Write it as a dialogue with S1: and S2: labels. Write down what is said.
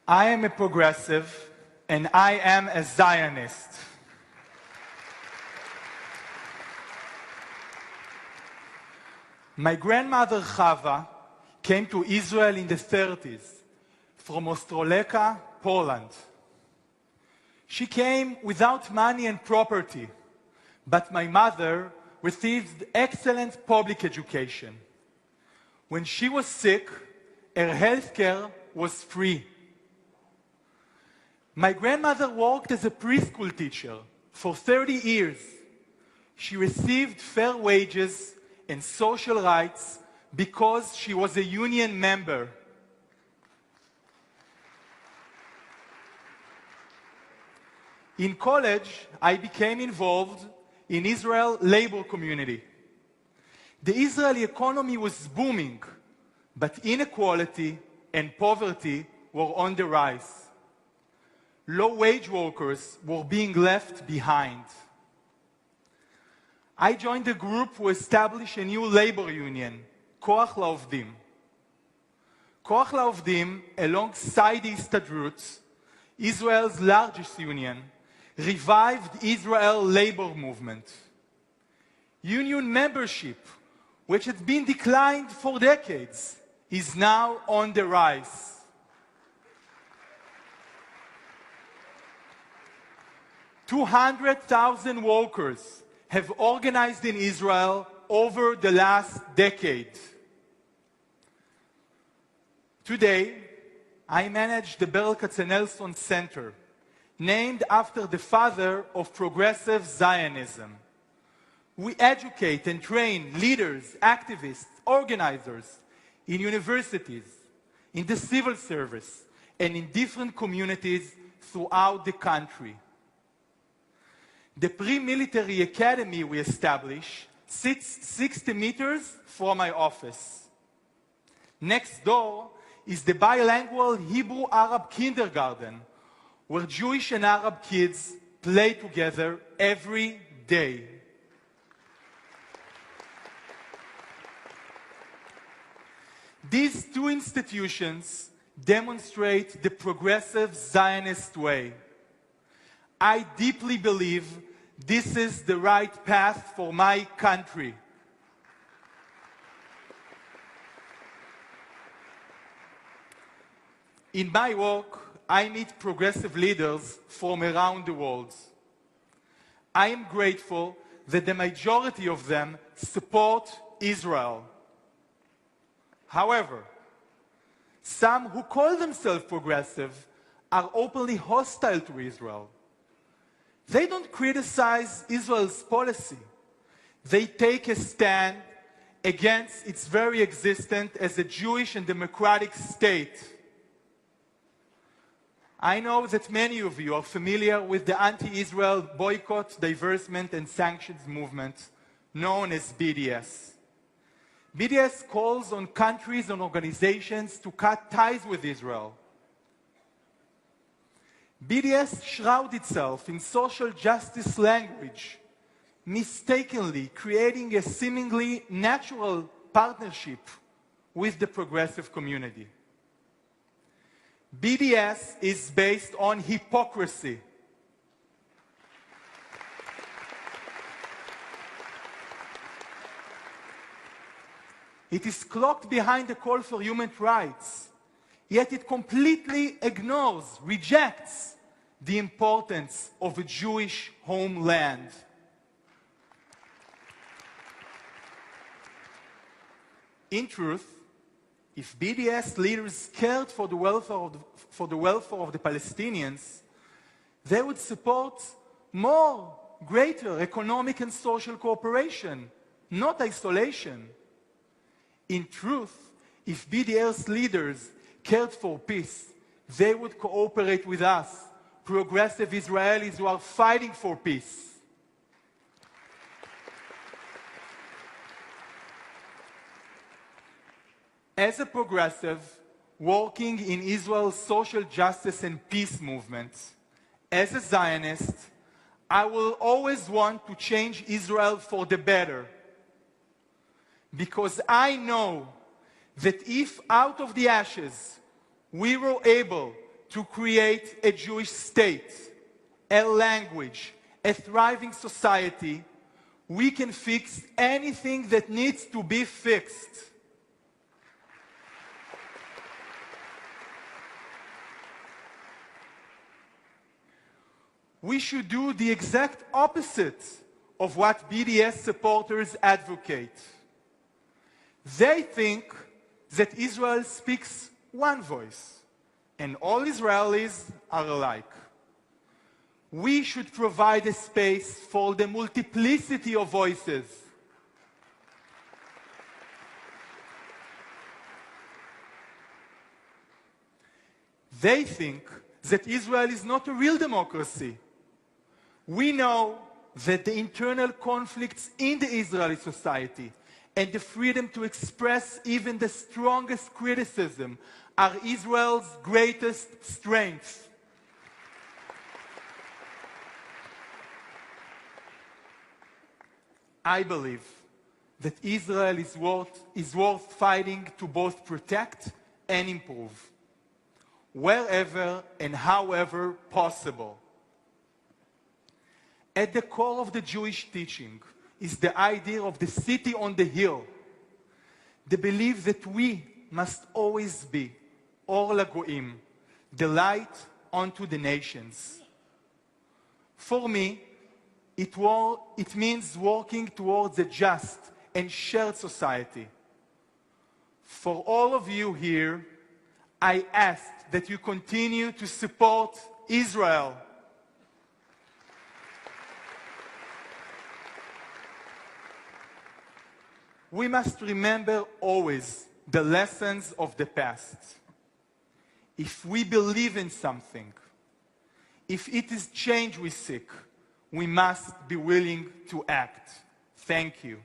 S1: I am a progressive, and I am a Zionist. My grandmother Chava came to Israel in the 30s from Ostroleka, Poland. She came without money and property, but my mother received excellent public education. When she was sick, her health care was free. My grandmother worked as a preschool teacher for 30 years. She received fair wages and social rights because she was a union member. In college, I became involved in Israel labor community. The Israeli economy was booming, but inequality and poverty were on the rise. Low-wage workers were being left behind. I joined a group to establish a new labor union, כוח לעובדים. כוח לעובדים, alongside the Histadrut, Israel's largest union, revived Israel labor movement. Union membership, which had been declined for decades, is now on the rise. 200,000 workers have organized in Israel over the last decade. Today, I manage the Kצנלסון Center, named after the father of progressive Zionism. We educate and train leaders, activists, organizers in universities, in the civil service, and in different communities throughout the country. The pre-military academy we established sits 60 meters from my office. Next door is the bilingual Hebrew-Arab kindergarten, where Jewish and Arab kids play together every day. These two institutions demonstrate the progressive Zionist way. I deeply believe this is the right path for my country. In my work, I meet progressive leaders from around the world. I am grateful that the majority of them support Israel. However, some who call themselves progressive are openly hostile to Israel. They don't criticize Israel's policy. They take a stand against its very existence as a Jewish and democratic state. I know that many of you are familiar with the anti-Israel boycott, divestment, and sanctions movement known as BDS. BDS calls on countries and organizations to cut ties with Israel. BDS shrouds itself in social justice language, mistakenly creating a seemingly natural partnership with the progressive community. BDS is based on hypocrisy. It is cloaked behind the call for human rights, yet it completely ignores, rejects the importance of a Jewish homeland. In truth, if BDS leaders cared for the welfare of the Palestinians, they would support more, greater economic and social cooperation, not isolation. In truth, if BDS leaders cared for peace, they would cooperate with us, progressive Israelis who are fighting for peace. As a progressive working in Israel's social justice and peace movement, as a Zionist, I will always want to change Israel for the better. Because I know that if out of the ashes we were able to create a Jewish state, a language, a thriving society, we can fix anything that needs to be fixed. We should do the exact opposite of what BDS supporters advocate. They think that Israel speaks one voice, and all Israelis are alike. We should provide a space for the multiplicity of voices. They think that Israel is not a real democracy. We know that the internal conflicts in the Israeli society and the freedom to express even the strongest criticism are Israel's greatest strength. I believe that Israel is worth fighting to both protect and improve, wherever and however possible. At the core of the Jewish teaching is the idea of the city on the hill, the belief that we must always be Or LaGoim, the light unto the nations. For me, it means working towards a just and shared society. For all of you here, I ask that you continue to support Israel. We must remember always the lessons of the past. If we believe in something, if it is change we seek, we must be willing to act. Thank you.